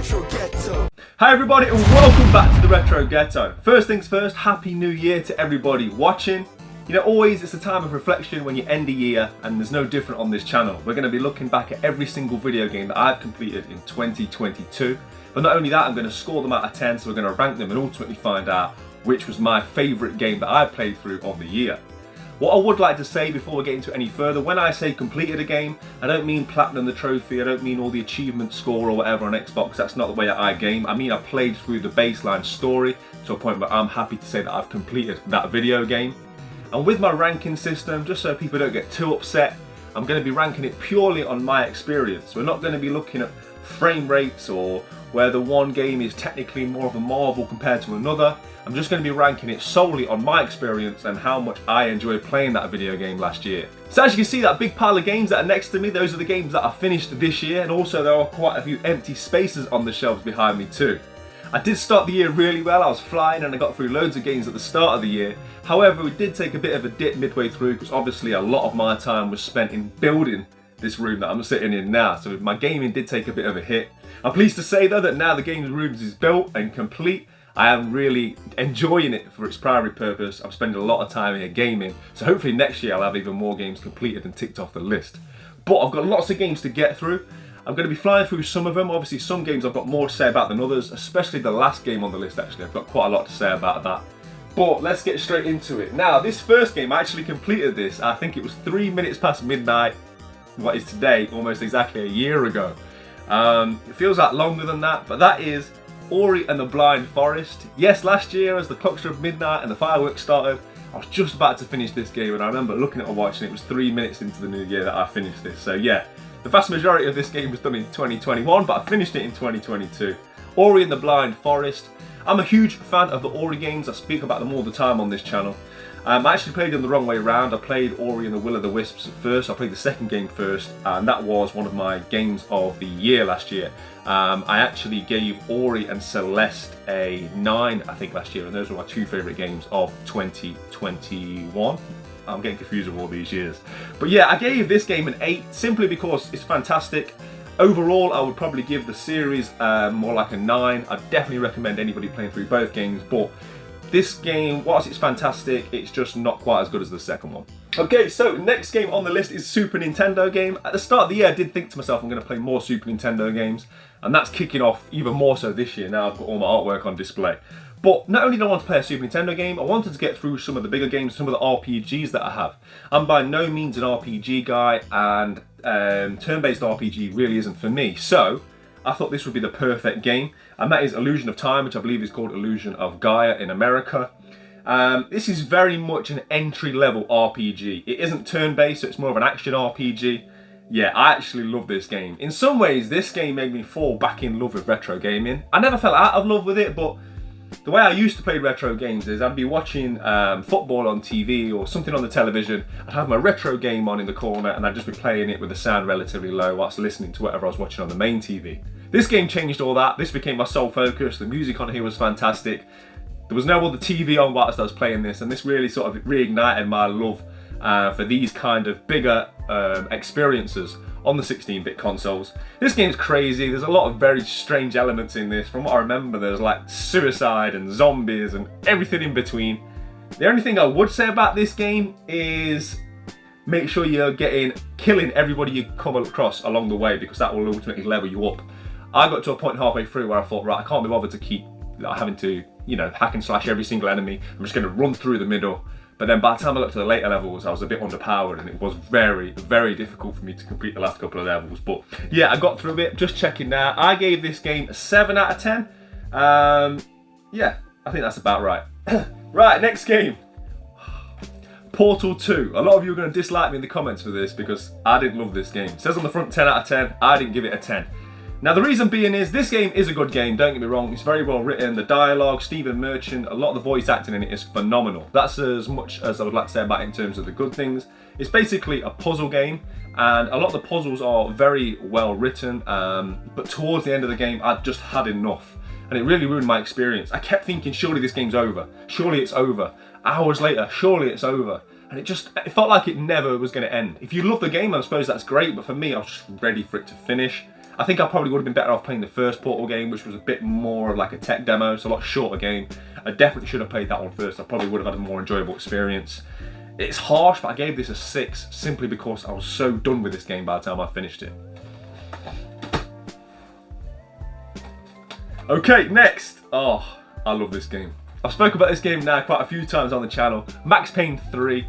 Retro Ghetto. Hi everybody and welcome back to the Retro Ghetto. First things first, Happy New Year to everybody watching. You know, always it's a time of reflection when you end a year, and there's no different on this channel. We're going to be looking back at every single video game that I've completed in 2022. But not only that, I'm going to score them out of 10, so we're going to rank them and ultimately find out which was my favourite game that I played through of the year. What I would like to say before we get into any further, when I say completed a game, I don't mean platinum the trophy, I don't mean all the achievement score or whatever on Xbox. That's not the way I game. I mean I played through the baseline story to a point where I'm happy to say that I've completed that video game. And with my ranking system, just so people don't get too upset, I'm going to be ranking it purely on my experience. We're not going to be looking at frame rates or whether one game is technically more of a marvel compared to another. I'm just going to be ranking it solely on my experience and how much I enjoyed playing that video game last year. So as you can see, that big pile of games that are next to me, those are the games that I finished this year, and also there are quite a few empty spaces on the shelves behind me too. I did start the year really well. I was flying and I got through loads of games at the start of the year. However, we did take a bit of a dip midway through because obviously a lot of my time was spent in building this room that I'm sitting in now, so my gaming did take a bit of a hit. I'm pleased to say though that now the games room is built and complete, I am really enjoying it for its primary purpose. I'm spending a lot of time here gaming, so hopefully next year I'll have even more games completed and ticked off the list. But I've got lots of games to get through. I'm going to be flying through some of them. Obviously some games I've got more to say about than others, especially the last game on the list actually. I've got quite a lot to say about that. But let's get straight into it. Now this first game, I actually completed this, I think it was 3 minutes past midnight, what is today, almost exactly a year ago. It feels like longer than that, but that is Ori and the Blind Forest. Yes, last year as the clock struck midnight and the fireworks started, I was just about to finish this game, and I remember looking at a watch and it was 3 minutes into the new year that I finished this. So yeah, the vast majority of this game was done in 2021, but I finished it in 2022. Ori and the Blind Forest. I'm a huge fan of the Ori games. I speak about them all the time on this channel. I actually played them the wrong way around. I played Ori and the Will of the Wisps first. I played the second game first, and that was one of my games of the year last year. I actually gave Ori and Celeste a 9, I think, last year, and those were my two favourite games of 2021. I'm getting confused with all these years. But yeah, I gave this game an 8, simply because it's fantastic. Overall, I would probably give the series more like a 9. I'd definitely recommend anybody playing through both games, but this game, whilst it's fantastic, it's just not quite as good as the second one. Okay, so next game on the list is Super Nintendo game. At the start of the year, I did think to myself, I'm going to play more Super Nintendo games, and that's kicking off even more so this year. Now I've got all my artwork on display. But not only do I want to play a Super Nintendo game, I wanted to get through some of the bigger games, some of the RPGs that I have. I'm by no means an RPG guy, and turn-based RPG really isn't for me. So I thought this would be the perfect game, and that is Illusion of Time, which I believe is called Illusion of Gaia in America. This is very much an entry-level RPG. It isn't turn-based, so it's more of an action RPG. Yeah, I actually love this game. In some ways, this game made me fall back in love with retro gaming. I never fell out of love with it, but the way I used to play retro games is I'd be watching football on TV or something on the television. I'd have my retro game on in the corner and I'd just be playing it with the sound relatively low whilst listening to whatever I was watching on the main TV. This game changed all that. This became my sole focus. The music on here was fantastic. There was no other TV on whilst I was playing this, and this really sort of reignited my love for these kind of bigger experiences on the 16-bit consoles. This game's crazy. There's a lot of very strange elements in this. From what I remember, there's like suicide and zombies and everything in between. The only thing I would say about this game is make sure you're killing everybody you come across along the way, because that will ultimately level you up. I got to a point halfway through where I thought, right, I can't be bothered to keep having to, you know, hack and slash every single enemy. I'm just going to run through the middle. But then by the time I got to the later levels, I was a bit underpowered, and it was very, very difficult for me to complete the last couple of levels. But yeah, I got through it. Just checking now. I gave this game a 7 out of 10. Yeah, I think that's about right. Right, next game. Portal 2. A lot of you are going to dislike me in the comments for this because I didn't love this game. It says on the front 10 out of 10. I didn't give it a 10. Now the reason being is, this game is a good game, don't get me wrong, it's very well written, the dialogue, Stephen Merchant, a lot of the voice acting in it is phenomenal. That's as much as I would like to say about it in terms of the good things. It's basically a puzzle game, and a lot of the puzzles are very well written, but towards the end of the game I just had enough, and it really ruined my experience. I kept thinking, surely this game's over, surely it's over. Hours later, surely it's over. And it felt like it never was going to end. If you love the game, I suppose that's great, but for me, I was just ready for it to finish. I think I probably would have been better off playing the first Portal game, which was a bit more of like a tech demo, so a lot shorter game. I definitely should have played that one first. I probably would have had a more enjoyable experience. It's harsh, but I gave this a 6 simply because I was so done with this game by the time I finished it. Okay, next. Oh, I love this game. I've spoken about this game now quite a few times on the channel. Max Payne 3.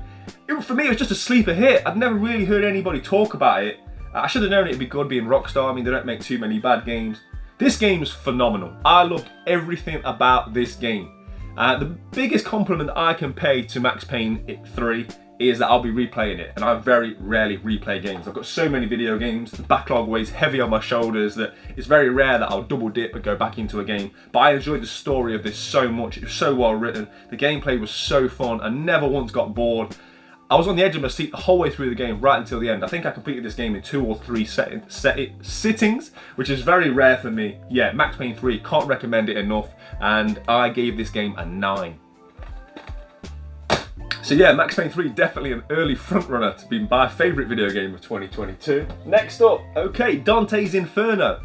For me, it was just a sleeper hit. I'd never really heard anybody talk about it. I should have known it'd be good being Rockstar. I mean, they don't make too many bad games. This game is phenomenal. I loved everything about this game. The biggest compliment I can pay to Max Payne 3 is that I'll be replaying it, and I very rarely replay games. I've got so many video games, the backlog weighs heavy on my shoulders that it's very rare that I'll double dip and go back into a game. But I enjoyed the story of this so much. It was so well written. The gameplay was so fun. I never once got bored. I was on the edge of my seat the whole way through the game, right until the end. I think I completed this game in 2 or 3 sittings, which is very rare for me. Yeah, Max Payne 3, can't recommend it enough, and I gave this game a 9. So yeah, Max Payne 3, definitely an early frontrunner to be my favourite video game of 2022. Next up, okay, Dante's Inferno.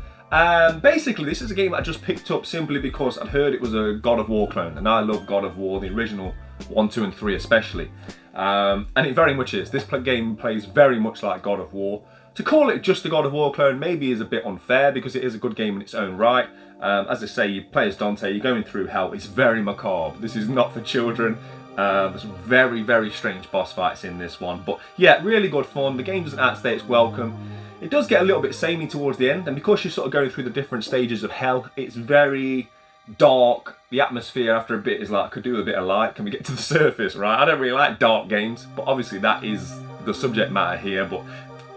Basically, this is a game I just picked up simply because I'd heard it was a God of War clone, and I love God of War, the original 1, 2 and 3 especially. And it very much is. This game plays very much like God of War. To call it just a God of War clone maybe is a bit unfair because it is a good game in its own right. As I say, you play as Dante, you're going through hell. It's very macabre. This is not for children. There's very, very strange boss fights in this one. But yeah, really good fun. The game doesn't outstay its welcome. It does get a little bit samey towards the end, and because you're sort of going through the different stages of hell, it's very dark. The atmosphere after a bit is like, could do a bit of light. Can we get to the surface, right? I don't really like dark games, but obviously that is the subject matter here. But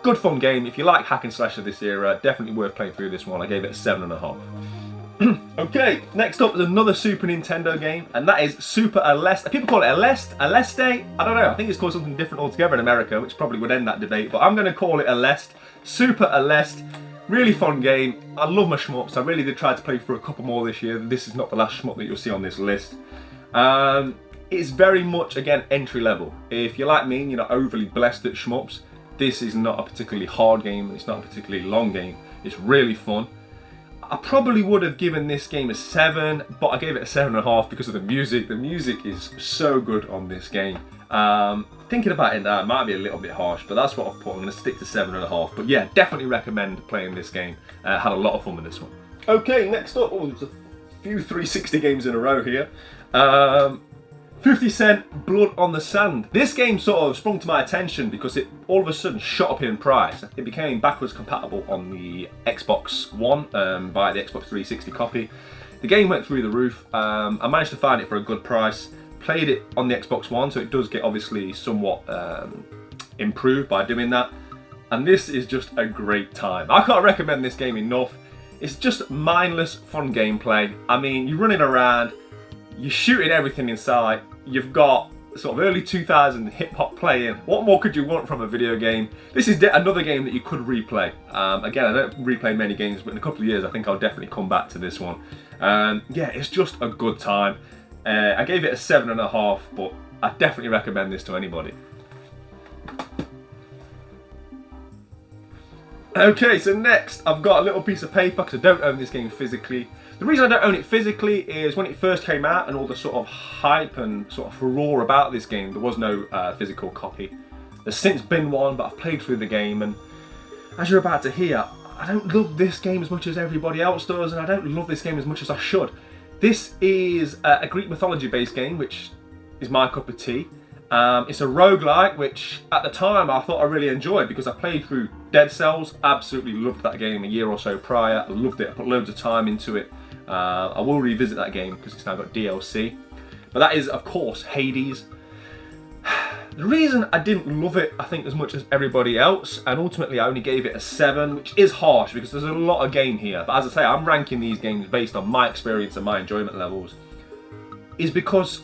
good fun game. If you like hack and slash of this era, definitely worth playing through this one. I gave it a 7.5. Okay, next up is another Super Nintendo game, and that is Super Aleste. People call it Aleste? I don't know. I think it's called something different altogether in America, which probably would end that debate, but I'm going to call it Aleste. Super Aleste. Really fun game. I love my shmups. I really did try to play through a couple more this year. This is not the last shmup that you'll see on this list. It's very much, again, entry level. If you're like me and you're not overly blessed at shmups, this is not a particularly hard game, and it's not a particularly long game. It's really fun. I probably would have given this game a 7, but I gave it a 7.5 because of the music. The music is so good on this game. Thinking about it now, it might be a little bit harsh, but that's what I've put. I'm going to stick to 7.5. But yeah, definitely recommend playing this game. Had a lot of fun with this one. Okay, next up, there's a few 360 games in a row here. 50 Cent, Blood on the Sand. This game sort of sprung to my attention because it all of a sudden shot up in price. It became backwards compatible on the Xbox One by the Xbox 360 copy. The game went through the roof. I managed to find it for a good price. Played it on the Xbox One, so it does get obviously somewhat improved by doing that. And this is just a great time. I can't recommend this game enough. It's just mindless, fun gameplay. I mean, you're running around, you're shooting everything in sight. You've got sort of early 2000 hip hop playing. What more could you want from a video game? This is another game that you could replay. Again, I don't replay many games, but in a couple of years, I think I'll definitely come back to this one. Yeah, it's just a good time. I gave it a 7.5, but I definitely recommend this to anybody. Okay, so next I've got a little piece of paper because I don't own this game physically. The reason I don't own it physically is when it first came out and all the sort of hype and sort of furore about this game, there was no physical copy. There's since been one, but I've played through the game, and as you're about to hear, I don't love this game as much as everybody else does, and I don't love this game as much as I should. This is a Greek mythology based game, which is my cup of tea. It's a roguelike, which at the time I thought I really enjoyed because I played through Dead Cells, absolutely loved that game a year or so prior. I loved it, I put loads of time into it. I will revisit that game because it's now got DLC. But that is, of course, Hades. The reason I didn't love it, I think, as much as everybody else, and ultimately I only gave it a 7, which is harsh because there's a lot of game here. But as I say, I'm ranking these games based on my experience and my enjoyment levels, is because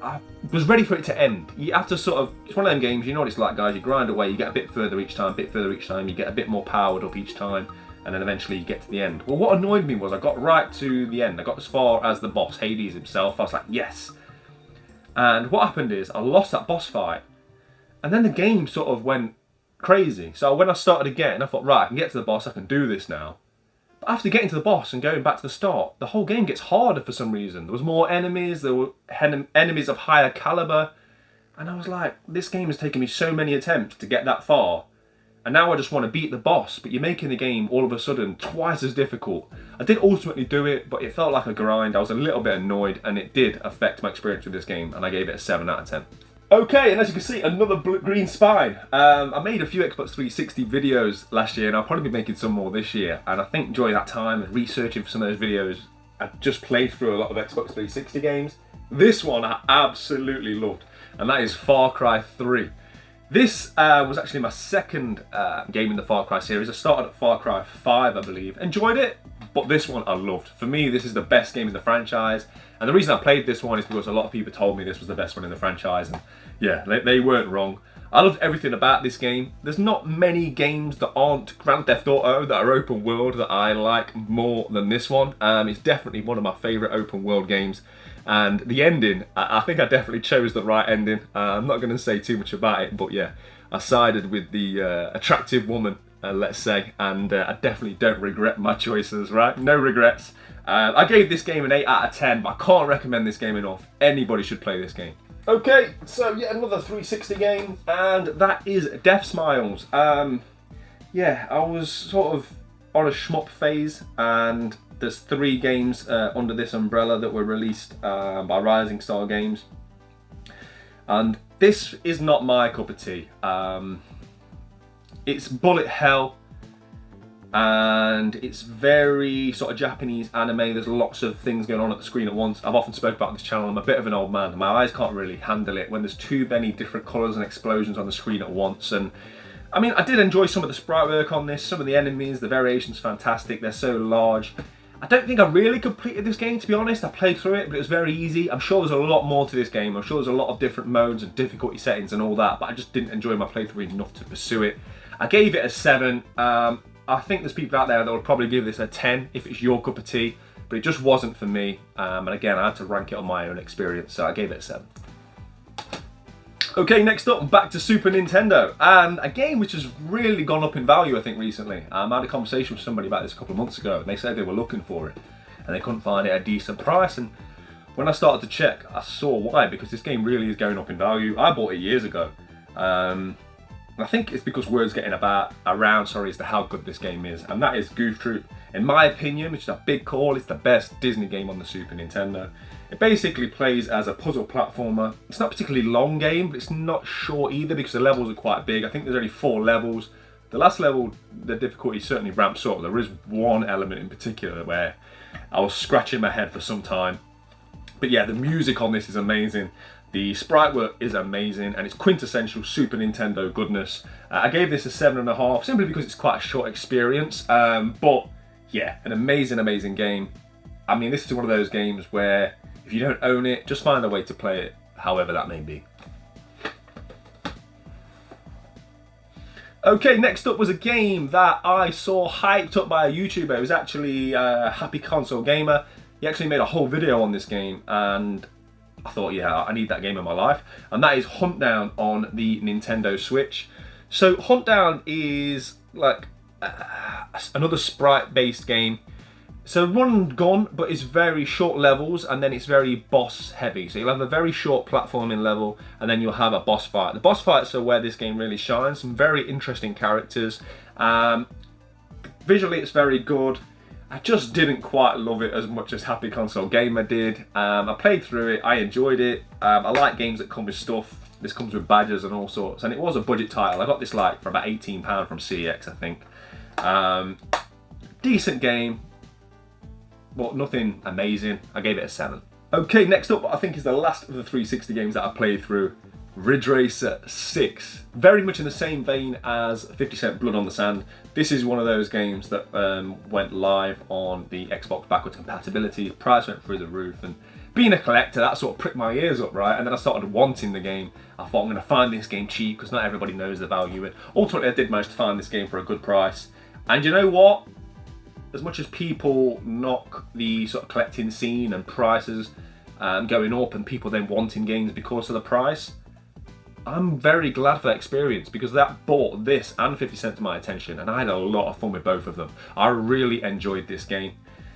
I was ready for it to end. You have to sort of, it's one of them games, you know what it's like, guys, you grind away, you get a bit further each time, you get a bit more powered up each time, and then eventually you get to the end. Well, what annoyed me was I got right to the end. I got as far as the boss, Hades himself. I was like, yes. And what happened is I lost that boss fight, and then the game sort of went crazy. So when I started again, I thought, right, I can get to the boss, I can do this now. But after getting to the boss and going back to the start, the whole game gets harder for some reason. There was more enemies, there were enemies of higher caliber, and I was like, this game has taken me so many attempts to get that far, and now I just want to beat the boss, but you're making the game all of a sudden twice as difficult. I did ultimately do it, but it felt like a grind. I was a little bit annoyed, and it did affect my experience with this game, and I gave it a 7 out of 10. Okay, and as you can see, another green spine. I made a few Xbox 360 videos last year, and I'll probably be making some more this year. And I think during that time and researching for some of those videos, I just played through a lot of Xbox 360 games. This one I absolutely loved, and that is Far Cry 3. This was actually my second game in the Far Cry series. I started at Far Cry 5, I believe. Enjoyed it, but this one I loved. For me, this is the best game in the franchise. And the reason I played this one is because a lot of people told me this was the best one in the franchise. And yeah, they weren't wrong. I loved everything about this game. There's not many games that aren't Grand Theft Auto that are open world that I like more than this one. It's definitely one of my favourite open world games. And the ending, I think I definitely chose the right ending. I'm not going to say too much about it, but yeah, I sided with the attractive woman, let's say, and I definitely don't regret my choices, right? No regrets. I gave this game an 8 out of 10, but I can't recommend this game enough. Anybody should play this game. Okay, so yet another 360 game, and that is Death Smiles. Yeah, I was sort of on a shmup phase, and there's 3 games under this umbrella that were released by Rising Star Games. And this is not my cup of tea. It's bullet hell, and it's very sort of Japanese anime. There's lots of things going on at the screen at once. I've often spoken about this channel. I'm a bit of an old man. My eyes can't really handle it when there's too many different colours and explosions on the screen at once. And I mean, I did enjoy some of the sprite work on this. Some of the enemies, the variation's fantastic. They're so large. I don't think I really completed this game, to be honest. I played through it, but it was very easy. I'm sure there's a lot more to this game. I'm sure there's a lot of different modes and difficulty settings and all that, but I just didn't enjoy my playthrough enough to pursue it. I gave it a 7. I think there's people out there that would probably give this a 10 if it's your cup of tea, but it just wasn't for me. And again, I had to rank it on my own experience, so I gave it a 7. Okay, next up, back to Super Nintendo, and a game which has really gone up in value, I think, recently. I had a conversation with somebody about this a couple of months ago, and they said they were looking for it, and they couldn't find it at a decent price, and when I started to check, I saw why, because this game really is going up in value. I bought it years ago. I think it's because word's getting around as to how good this game is, and that is Goof Troop. In my opinion, which is a big call, it's the best Disney game on the Super Nintendo. It basically plays as a puzzle platformer. It's not a particularly long game, but it's not short either because the levels are quite big. I think there's only 4 levels. The last level, the difficulty certainly ramps up. There is one element in particular where I was scratching my head for some time. But yeah, the music on this is amazing. The sprite work is amazing, and it's quintessential Super Nintendo goodness. I gave this a 7.5 simply because it's quite a short experience. But yeah, an amazing, amazing game. I mean, this is one of those games where if you don't own it, just find a way to play it, however that may be. Okay, next up was a game that I saw hyped up by a YouTuber. It was actually Happy Console Gamer. He actually made a whole video on this game, and I thought, yeah, I need that game in my life. And that is Huntdown on the Nintendo Switch. So Huntdown is like another sprite-based game. So run and gun, but it's very short levels, and then it's very boss heavy. So you'll have a very short platforming level, and then you'll have a boss fight. The boss fights are where this game really shines. Some very interesting characters. Visually, it's very good. I just didn't quite love it as much as Happy Console Gamer did. I played through it, I enjoyed it. I like games that come with stuff. This comes with badges and all sorts, and it was a budget title. I got this like for about £18 from CX, I think. Decent game, but nothing amazing. I gave it a 7. Okay, next up, I think is the last of the 360 games that I played through. Ridge Racer 6. Very much in the same vein as 50 Cent Blood on the Sand. This is one of those games that went live on the Xbox backwards compatibility. The price went through the roof, and being a collector, that sort of pricked my ears up, right? And then I started wanting the game. I thought, I'm going to find this game cheap because not everybody knows the value. And ultimately, I did manage to find this game for a good price. And you know what? As much as people knock the sort of collecting scene and prices going up and people then wanting games because of the price, I'm very glad for that experience because that brought this and 50 Cent to my attention, and I had a lot of fun with both of them. I really enjoyed this game.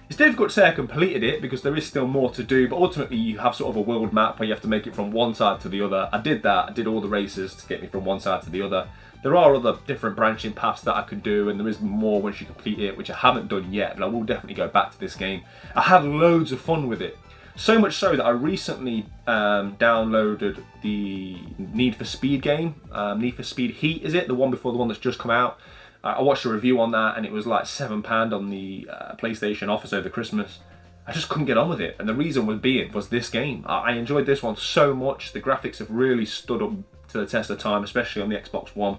It's difficult to say I completed it because there is still more to do, but ultimately you have sort of a world map where you have to make it from one side to the other. I did that, I did all the races to get me from one side to the other. There are other different branching paths that I could do, and there is more once you complete it, which I haven't done yet, but I will definitely go back to this game. I had loads of fun with it. So much so that I recently downloaded the Need for Speed game. Need for Speed Heat, is it? The one before the one that's just come out. I watched a review on that and it was like £7 on the PlayStation offers over Christmas. I just couldn't get on with it, and the reason was this game. I enjoyed this one so much. The graphics have really stood up to the test of time, especially on the Xbox One.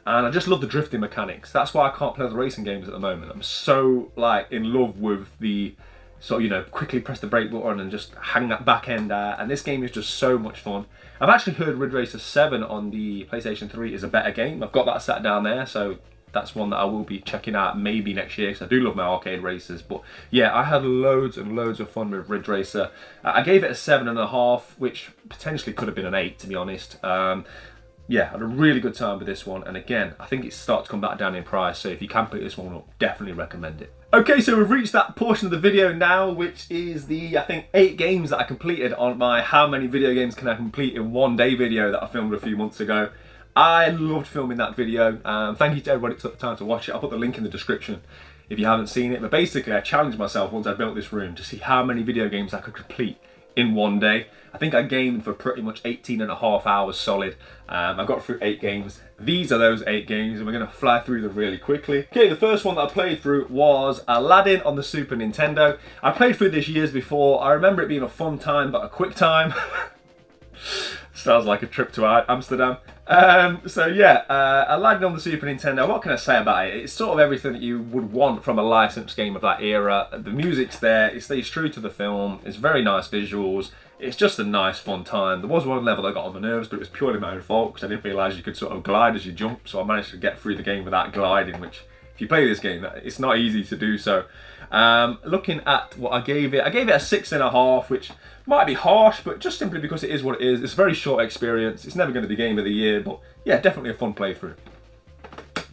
And I just love the drifting mechanics. That's why I can't play the racing games at the moment. I'm so like in love with the sort of, you know, quickly press the brake button and just hang that back end out. And this game is just so much fun. I've actually heard Ridge Racer 7 on the PlayStation 3 is a better game. I've got that sat down there, so that's one that I will be checking out maybe next year, because I do love my arcade races. But yeah, I had loads and loads of fun with Ridge Racer. I gave it a 7.5, which potentially could have been an 8, to be honest. Yeah, I had a really good time with this one, and again, I think it's starting to come back down in price, so if you can pick this one up, definitely recommend it. Okay, so we've reached that portion of the video now, which is the, I think, 8 games that I completed on my how many video games can I complete in one day video that I filmed a few months ago. I loved filming that video. Thank you to everybody who took the time to watch it. I'll put the link in the description if you haven't seen it, but basically I challenged myself once I built this room to see how many video games I could complete in one day. I think I gamed for pretty much 18.5 hours solid. I got through 8 games. These are those 8 games, and we're going to fly through them really quickly. Okay, the first one that I played through was Aladdin on the Super Nintendo. I played through this years before. I remember it being a fun time, but a quick time. Sounds like a trip to Amsterdam. So yeah, Aladdin on the Super Nintendo, what can I say about it? It's sort of everything that you would want from a licensed game of that era. The music's there, it stays true to the film, it's very nice visuals, it's just a nice fun time. There was one level that got on my nerves, but it was purely my own fault because I didn't realise you could sort of glide as you jump, so I managed to get through the game without gliding, which if you play this game, it's not easy to do so. Looking at what I gave it a 6.5, which might be harsh, but just simply because it is what it is. It's a very short experience. It's never going to be game of the year, but yeah, definitely a fun playthrough.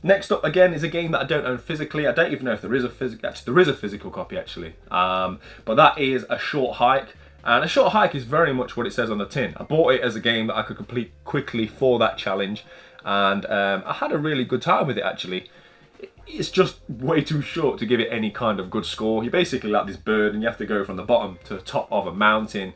Next up again is a game that I don't own physically. I don't even know if there is a physical. Actually, there is a physical copy actually, but that is A Short Hike. And A Short Hike is very much what it says on the tin. I bought it as a game that I could complete quickly for that challenge, and I had a really good time with it actually. It's just way too short to give it any kind of good score. You're basically like this bird and you have to go from the bottom to the top of a mountain.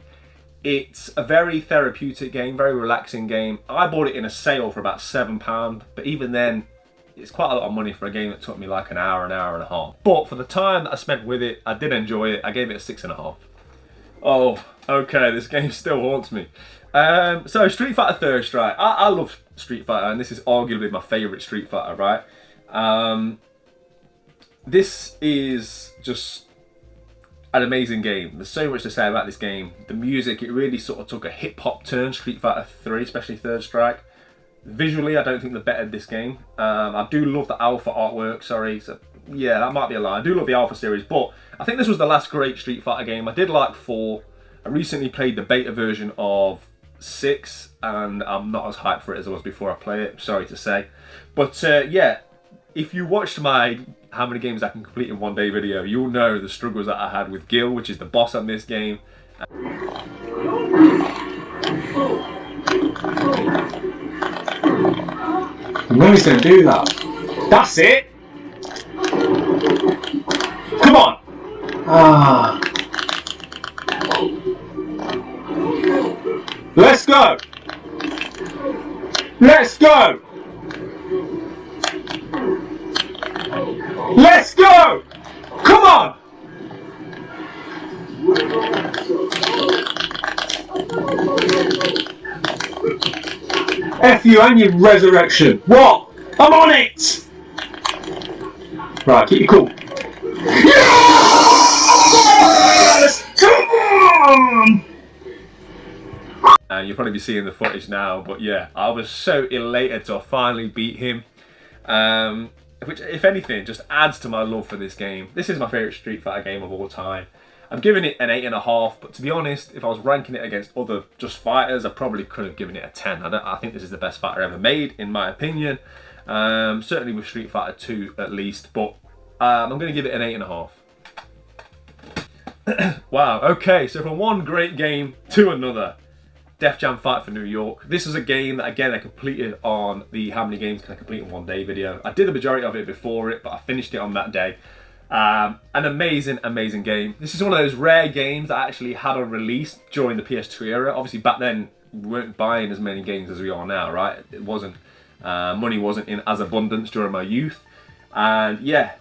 It's a very therapeutic game, very relaxing game. I bought it in a sale for about £7, but even then, it's quite a lot of money for a game that took me like an hour and a half. But for the time that I spent with it, I did enjoy it. I gave it a 6.5. Oh, okay, this game still haunts me. So Street Fighter Third Strike. I love Street Fighter, and this is arguably my favourite Street Fighter, right? This is just an amazing game. There's so much to say about this game. The music, it really sort of took a hip-hop turn, Street Fighter 3, especially Third Strike. Visually, I don't think they're better this game. I do love the Alpha artwork, sorry. So, yeah, that might be a lie. I do love the Alpha series, but I think this was the last great Street Fighter game. I did like 4. I recently played the beta version of 6, and I'm not as hyped for it as I was before I play it, sorry to say. But yeah, if you watched my how many games I can complete in one day video, you'll know the struggles that I had with Gil, which is the boss on this game. When he's going to do that? That's it! Come on! Ah. Let's go! Let's go! Let's go! Come on! F you and your resurrection. What? I'm on it! Right, keep you cool. Yes! Come on! You'll probably be seeing the footage now, but yeah, I was so elated to finally beat him. Which, if anything, just adds to my love for this game. This is my favourite Street Fighter game of all time. I'm giving it an 8.5, but to be honest, if I was ranking it against other just fighters, I probably could have given it a 10. I think this is the best fighter ever made, in my opinion. Certainly with Street Fighter 2 at least, but I'm going to give it an 8.5. Wow, okay, so from one great game to another. Def Jam Fight for New York. This was a game that, again, I completed on the How Many Games Can I Complete in One Day video. I did the majority of it before it, but I finished it on that day. An amazing, amazing game. This is one of those rare games that I actually had on release during the PS2 era. Obviously, back then, we weren't buying as many games as we are now, right? It wasn't, money wasn't in as abundance during my youth. And yeah,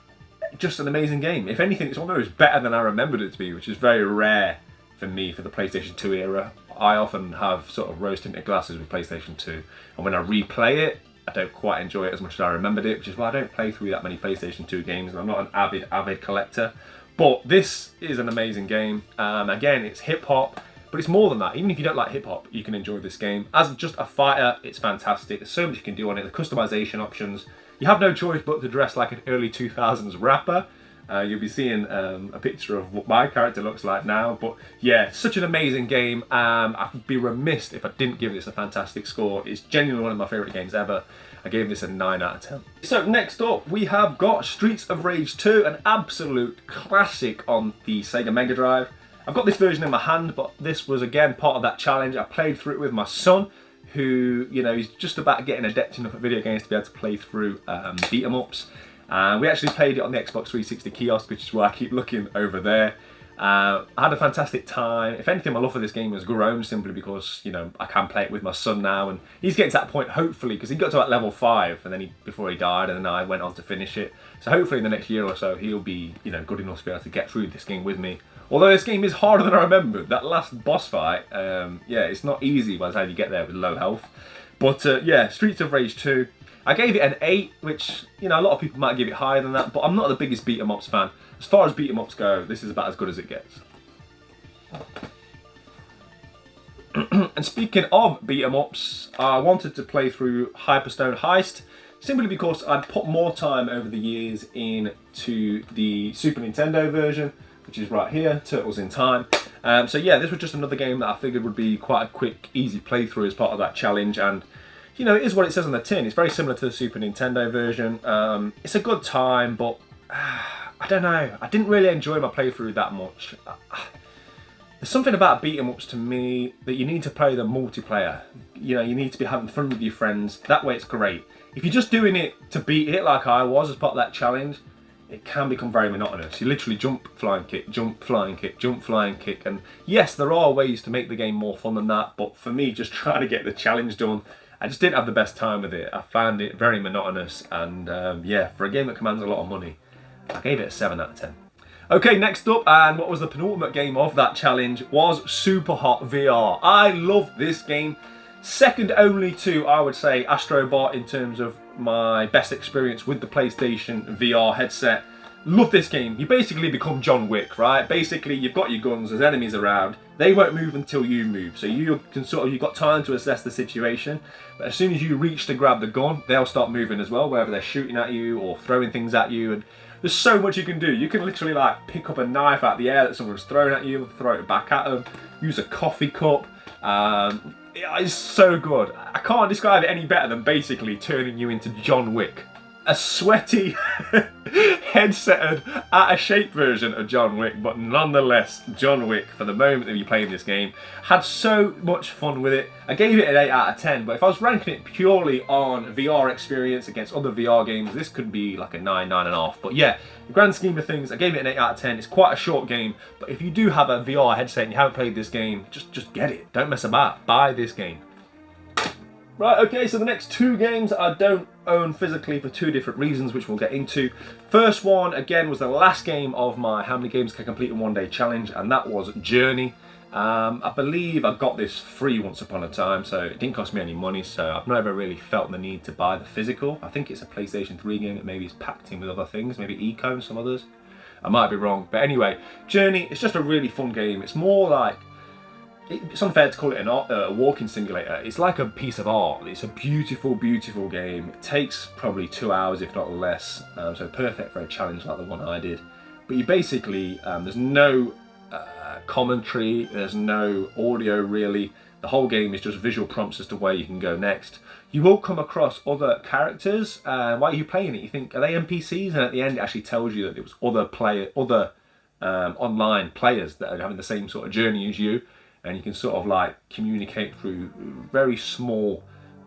just an amazing game. If anything, it's almost better than I remembered it to be, which is very rare for me for the PlayStation 2 era. I often have sort of rose-tinted glasses with PlayStation 2, and when I replay it, I don't quite enjoy it as much as I remembered it, which is why I don't play through that many PlayStation 2 games, and I'm not an avid collector. But this is an amazing game. Again, it's hip-hop, but it's more than that. Even if you don't like hip-hop, you can enjoy this game. As just a fighter, it's fantastic. There's so much you can do on it. The customization options. You have no choice but to dress like an early 2000s rapper. You'll be seeing a picture of what my character looks like now. But yeah, such an amazing game. I'd be remiss if I didn't give this a fantastic score. It's genuinely one of my favourite games ever. I gave this a 9 out of 10. So next up, we have got Streets of Rage 2, an absolute classic on the Sega Mega Drive. I've got this version in my hand, but this was again part of that challenge. I played through it with my son, who, you know, he's just about getting adept enough at video games to be able to play through beat 'em ups. We actually played it on the Xbox 360 kiosk, which is why I keep looking over there. I had a fantastic time. If anything, my love for this game has grown simply because, you know, I can play it with my son now, and he's getting to that point, hopefully, because he got to like level 5 and then before he died, and then I went on to finish it. So hopefully in the next year or so, he'll be, you know, good enough to be able to get through this game with me. Although this game is harder than I remembered. That last boss fight, yeah, it's not easy by the time you get there with low health. But yeah, Streets of Rage 2. I gave it an 8, which, you know, a lot of people might give it higher than that, but I'm not the biggest beat 'em ups fan. As far as beat 'em ups go, this is about as good as it gets. And speaking of beat 'em ups, I wanted to play through Hyperstone Heist, simply because I'd put more time over the years into the Super Nintendo version, which is right here, Turtles in Time. So yeah, this was just another game that I figured would be quite a quick, easy playthrough as part of that challenge, and you know, it is what it says on the tin. It's very similar to the Super Nintendo version. It's a good time, but I don't know. I didn't really enjoy my playthrough that much. There's something about beat 'em ups to me that you need to play the multiplayer. You know, you need to be having fun with your friends. That way it's great. If you're just doing it to beat it like I was as part of that challenge, it can become very monotonous. You literally jump, flying kick, jump, flying kick, jump, flying kick. And yes, there are ways to make the game more fun than that, but for me, just trying to get the challenge done, I just didn't have the best time with it. I found it very monotonous, and yeah, for a game that commands a lot of money, I gave it a 7 out of 10. Okay, next up, and what was the penultimate game of that challenge, was Super Hot VR. I love this game. Second only to, I would say, Astro Bot in terms of my best experience with the PlayStation VR headset. Love this game. You basically become John Wick, right? Basically, you've got your guns, there's enemies around. They won't move until you move. So you can you've got time to assess the situation. But as soon as you reach to grab the gun, they'll start moving as well, whether they're shooting at you or throwing things at you. And there's so much you can do. You can literally like pick up a knife out of the air that someone's thrown at you and throw it back at them. Use a coffee cup. It's so good. I can't describe it any better than basically turning you into John Wick. A sweaty, headsetted, out of shape version of John Wick, but nonetheless John Wick for the moment that you're playing this game. Had so much fun with it. I gave it an 8 out of 10, but if I was ranking it purely on VR experience against other VR games, this could be like a 9, 9.5. But yeah, in the grand scheme of things, I gave it an 8 out of 10. It's quite a short game, but if you do have a VR headset and you haven't played this game, just get it. Don't mess about. Buy this game. Right, okay, so the next 2 games I don't own physically for 2 different reasons, which we'll get into. First one, again, was the last game of my How Many Games Can I Complete in One Day challenge, and that was Journey. I believe I got this free once upon a time, so it didn't cost me any money, so I've never really felt the need to buy the physical. I think it's a PlayStation 3 game that maybe is packed in with other things, maybe Eco and some others. I might be wrong, but anyway, Journey, it's just a really fun game. It's more like, it's unfair to call it a walking simulator. It's like a piece of art. It's a beautiful, beautiful game. It takes probably 2 hours, if not less, so perfect for a challenge like the one I did. But you basically, there's no commentary, there's no audio really. The whole game is just visual prompts as to where you can go next. You will come across other characters while you're playing it. You think, are they NPCs? And at the end it actually tells you that it was other online players that are having the same sort of journey as you, and you can sort of like communicate through very small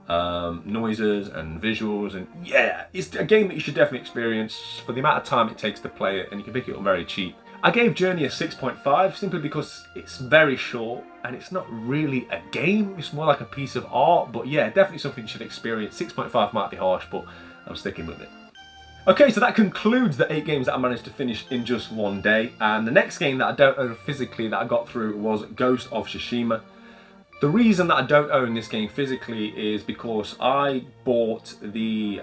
noises and visuals. And yeah, it's a game that you should definitely experience for the amount of time it takes to play it, and you can pick it up very cheap. I gave Journey a 6.5 simply because it's very short and it's not really a game, it's more like a piece of art. But yeah, definitely something you should experience. 6.5 might be harsh, but I'm sticking with it. Okay, so that concludes the 8 games that I managed to finish in just one day. And the next game that I don't own physically that I got through was Ghost of Tsushima. The reason that I don't own this game physically is because I bought the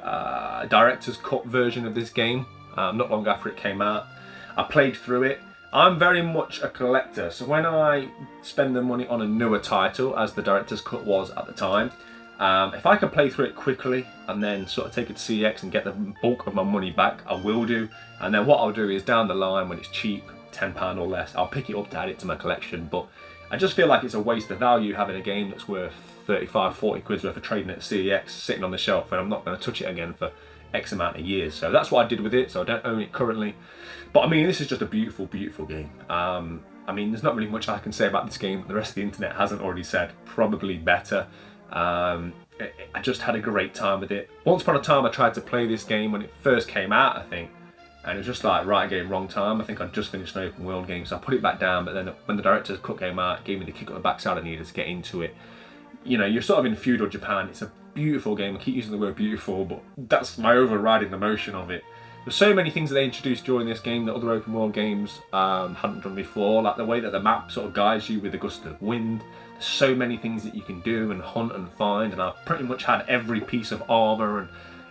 director's cut version of this game not long after it came out. I played through it. I'm very much a collector, so when I spend the money on a newer title, as the director's cut was at the time, if I can play through it quickly and then sort of take it to CX and get the bulk of my money back, I will do. And then what I'll do is down the line when it's cheap, £10 or less, I'll pick it up to add it to my collection. But I just feel like it's a waste of value having a game that's worth 35, 40 quid worth of trading at CEX sitting on the shelf, and I'm not going to touch it again for X amount of years. So that's what I did with it, so I don't own it currently. But I mean, this is just a beautiful, beautiful game. I mean, there's not really much I can say about this game that the rest of the internet hasn't already said. Probably better. I just had a great time with it. Once upon a time I tried to play this game when it first came out, I think, and it was just like right game, wrong time. I think I'd just finished an open world game, so I put it back down. But then when the director's cut came out, it gave me the kick up the backside I needed to get into it. You know, you're sort of in feudal Japan. It's a beautiful game. I keep using the word beautiful, but that's my overriding emotion of it. There's so many things that they introduced during this game that other open world games hadn't done before, like the way that the map sort of guides you with a gust of wind. There's so many things that you can do and hunt and find, and I've pretty much had every piece of armour, and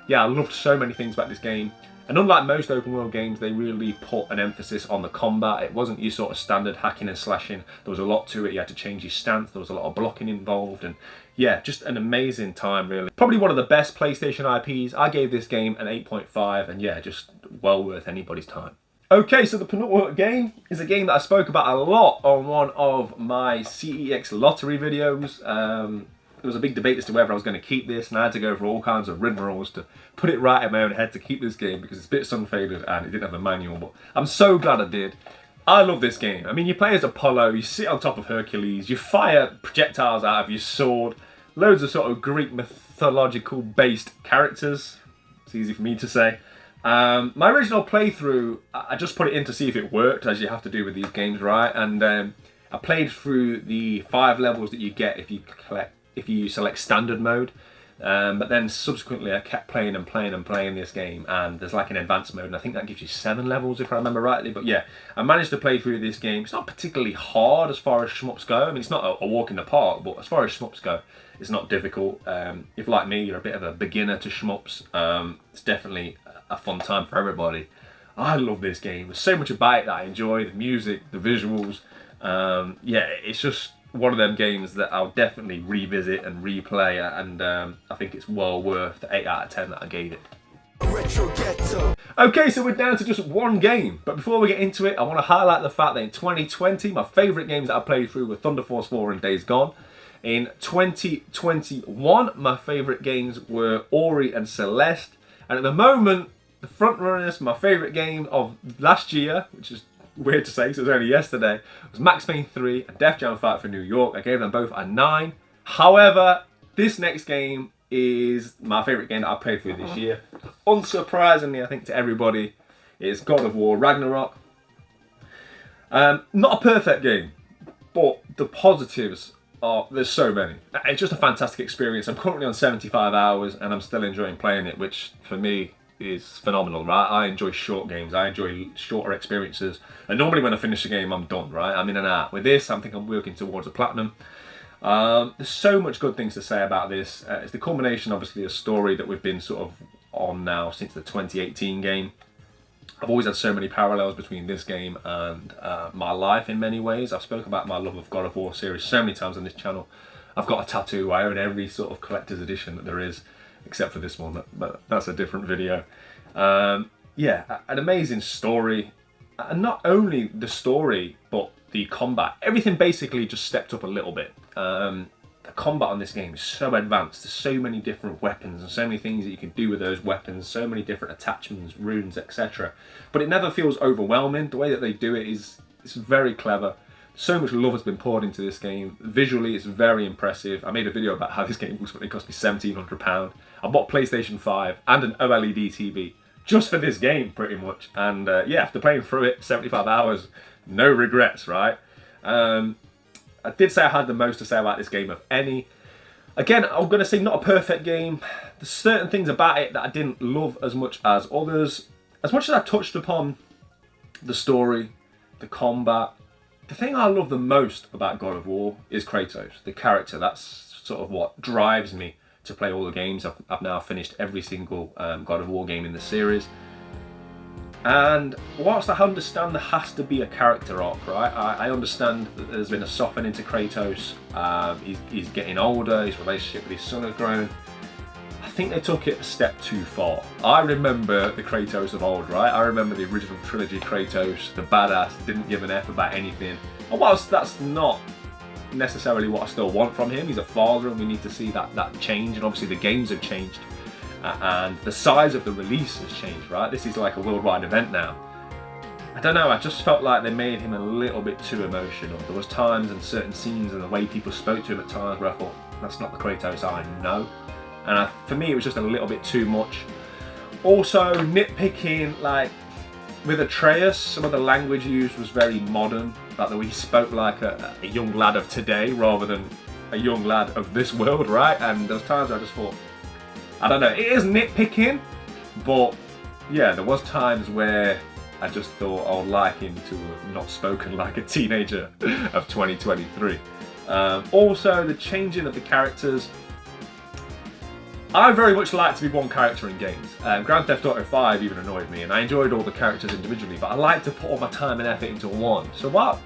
yeah, I loved so many things about this game. And unlike most open world games, they really put an emphasis on the combat. It wasn't your sort of standard hacking and slashing. There was a lot to it. You had to change your stance. There was a lot of blocking involved. And yeah, just an amazing time, really. Probably one of the best PlayStation IPs. I gave this game an 8.5, and yeah, just well worth anybody's time. Okay, so the penultimate game is a game that I spoke about a lot on one of my CEX lottery videos. There was a big debate as to whether I was going to keep this, and I had to go through all kinds of rigmaroles to put it right in my own head to keep this game because it's a bit sun-faded and it didn't have a manual, but I'm so glad I did. I love this game. I mean, you play as Apollo, you sit on top of Hercules, you fire projectiles out of your sword, loads of sort of Greek mythological based characters. It's easy for me to say. My original playthrough, I just put it in to see if it worked, as you have to do with these games, right? And I played through the 5 levels that you get if you select standard mode, but then subsequently I kept playing and playing and playing this game, and there's like an advanced mode, and I think that gives you 7 levels if I remember rightly. But yeah, I managed to play through this game. It's not particularly hard as far as shmups go. I mean, it's not a walk in the park, but as far as shmups go, it's not difficult. If like me, you're a bit of a beginner to shmups, it's definitely a fun time for everybody. I love this game. There's so much about it that I enjoy, the music, the visuals. Yeah, it's just one of them games that I'll definitely revisit and replay, and I think it's well worth the 8 out of 10 that I gave it. Okay, so we're down to just one game, but before we get into it, I want to highlight the fact that in 2020, my favourite games that I played through were Thunder Force 4 and Days Gone. In 2021, my favourite games were Ori and Celeste, and at the moment, the front runners, my favourite game of last year, which is weird to say because it was only yesterday, was Max Payne 3 and Def Jam Fight for New York. I gave them both a 9. However, this next game is my favourite game that I played through this year. Unsurprisingly, I think to everybody, it's God of War Ragnarok. Not a perfect game, but the positives are, there's so many. It's just a fantastic experience. I'm currently on 75 hours and I'm still enjoying playing it, which for me is phenomenal, right? I enjoy short games. I enjoy shorter experiences. And normally when I finish a game, I'm done, right? I'm in and out. With this, I think I'm working towards a platinum. There's so much good things to say about this. It's the culmination, obviously, of a story that we've been sort of on now since the 2018 game. I've always had so many parallels between this game and my life in many ways. I've spoken about my love of God of War series so many times on this channel. I've got a tattoo. I own every sort of collector's edition that there is, except for this one, but that's a different video. Yeah, an amazing story. And not only the story, but the combat, everything basically just stepped up a little bit. The combat on this game is so advanced. There's so many different weapons and so many things that you can do with those weapons, so many different attachments, runes, etc. But it never feels overwhelming. The way that they do it is it's very clever. So much love has been poured into this game. Visually, it's very impressive. I made a video about how this game looks, but it cost me £1,700. I bought PlayStation 5 and an OLED TV just for this game, pretty much. And yeah, after playing through it, 75 hours, no regrets, right? I did say I had the most to say about this game of any. Again, I'm going to say not a perfect game. There's certain things about it that I didn't love as much as others. As much as I touched upon the story, the combat, the thing I love the most about God of War is Kratos, the character. That's sort of what drives me to play all the games. I've now finished every single God of War game in the series. And whilst I understand there has to be a character arc, right? I understand that there's been a softening to Kratos. He's getting older, his relationship with his son has grown. I think they took it a step too far. I remember the Kratos of old, right? I remember the original trilogy Kratos, the badass, didn't give an F about anything. And whilst that's not necessarily what I still want from him, he's a father and we need to see that change, and obviously the games have changed and the size of the release has changed, right? This is like a worldwide event now. I don't know, I just felt like they made him a little bit too emotional. There was times and certain scenes and the way people spoke to him at times where I thought, that's not the Kratos I know. And for me it was just a little bit too much. Also nitpicking, like with Atreus, some of the language used was very modern, like the way he spoke like a young lad of today rather than a young lad of this world, right? And there's times I just thought, I don't know, it is nitpicking, but yeah, there was times where I just thought I would like him to have not spoken like a teenager of 2023. Also, the changing of the characters. I very much like to be one character in games. Grand Theft Auto 5 even annoyed me, and I enjoyed all the characters individually, but I like to put all my time and effort into one. So while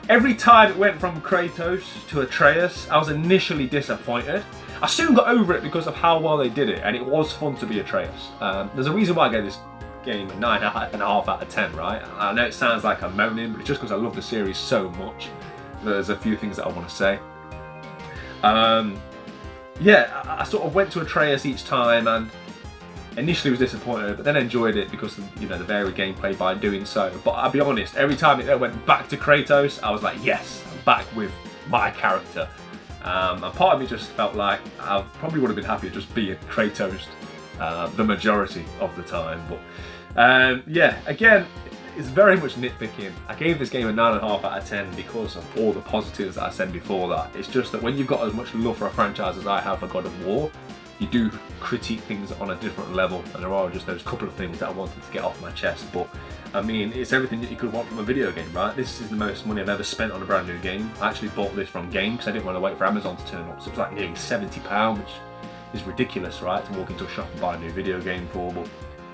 every time it went from Kratos to Atreus, I was initially disappointed. I soon got over it because of how well they did it, and it was fun to be Atreus. There's a reason why I gave this game a 9.5 out of 10, right? I know it sounds like I'm moaning, but it's just because I love the series so much. There's a few things that I want to say. Yeah, I sort of went to Atreus each time and initially was disappointed, but then enjoyed it because of, the varied gameplay by doing so. But I'll be honest, every time it went back to Kratos, I was like, yes, I'm back with my character. And part of me just felt like I probably would have been happier just being Kratos the majority of the time. But yeah, again, it's very much nitpicking. I gave this game a 9.5 out of 10 because of all the positives that I said before that. It's just that when you've got as much love for a franchise as I have for God of War, you do critique things on a different level, and there are just those couple of things that I wanted to get off my chest. But I mean, it's everything that you could want from a video game, right? This is the most money I've ever spent on a brand new game. I actually bought this from Game because I didn't want to wait for Amazon to turn up, so it was like nearly £70, which is ridiculous, right, to walk into a shop and buy a new video game for.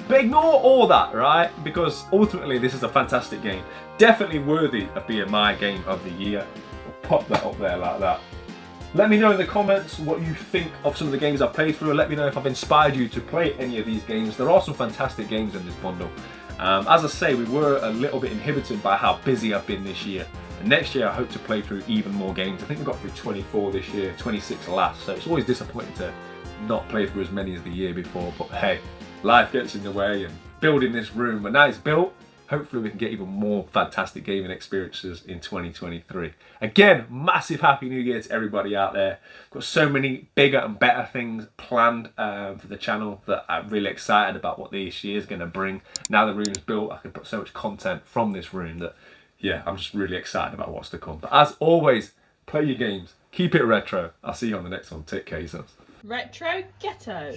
But ignore all that, right? Because ultimately this is a fantastic game. Definitely worthy of being my game of the year. I'll pop that up there like that. Let me know in the comments what you think of some of the games I've played through. Let me know if I've inspired you to play any of these games. There are some fantastic games in this bundle. As I say, we were a little bit inhibited by how busy I've been this year. And next year I hope to play through even more games. I think we got through 24 this year, 26 last. So it's always disappointing to not play through as many as the year before. But hey, life gets in the way, and building this room, but now it's built, hopefully we can get even more fantastic gaming experiences in 2023. Again, massive Happy New Year to everybody out there. Got so many bigger and better things planned for the channel that I'm really excited about what this year is going to bring. Now the room is built, I can put so much content from this room that, yeah, I'm just really excited about what's to come. But as always, play your games, keep it retro. I'll see you on the next one. Take care, yourselves. Retro Ghetto.